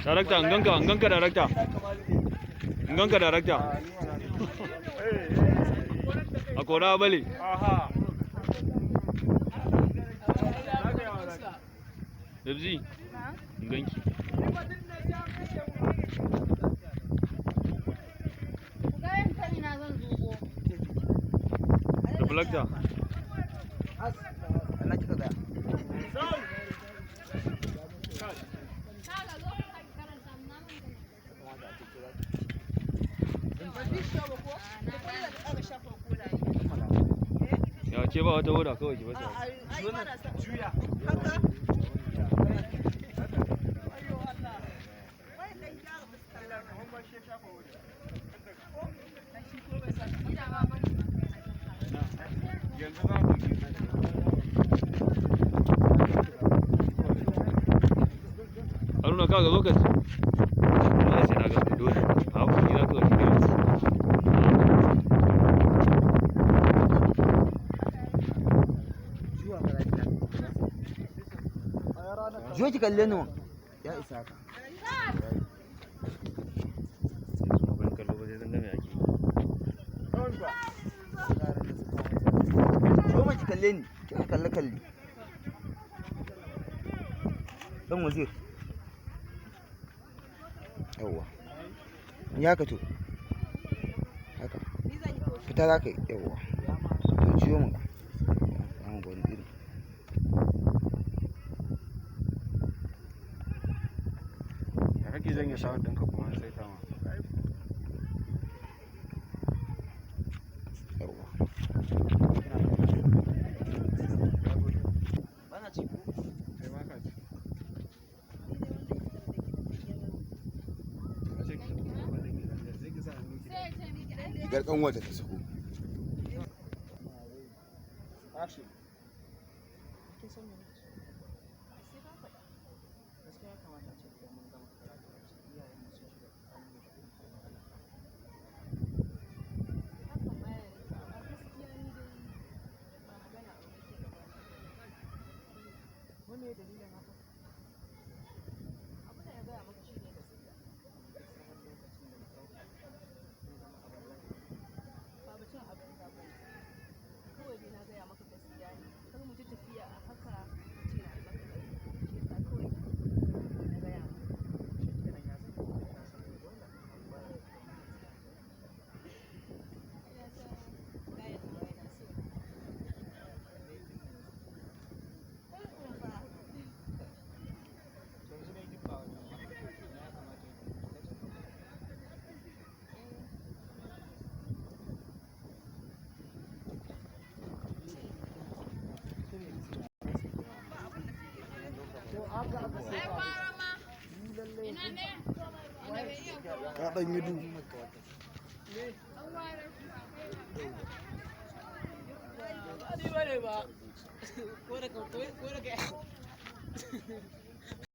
Darakta, an ganka darakta. An ganka darakta. A kora bale. Yabzi, an ganki. Da bulakta. Ya ce ba wata hoda kawai ki bata. Juya. Haruna kaga lokaci. Dole sai na ga ku dole. A ku gida kawai ki gani. Juya ki kalle ni ya isa ka. Ban kallo ba sai zan ga me ake. Juya ki kalle ni, ki kalle. Dan wazir. Yawwa. Ya ka to. Haka. Fita za ka yi. Yawwa. To ciwo mun. Ya mun gwani iri. Ya kake zan yi shawar ɗinka kuma sai ta ma. Yawwa. Bana ci ko? Kai ma ka ci. Rigar kanwata ta sako. Ya ɗan yi duhu. Ba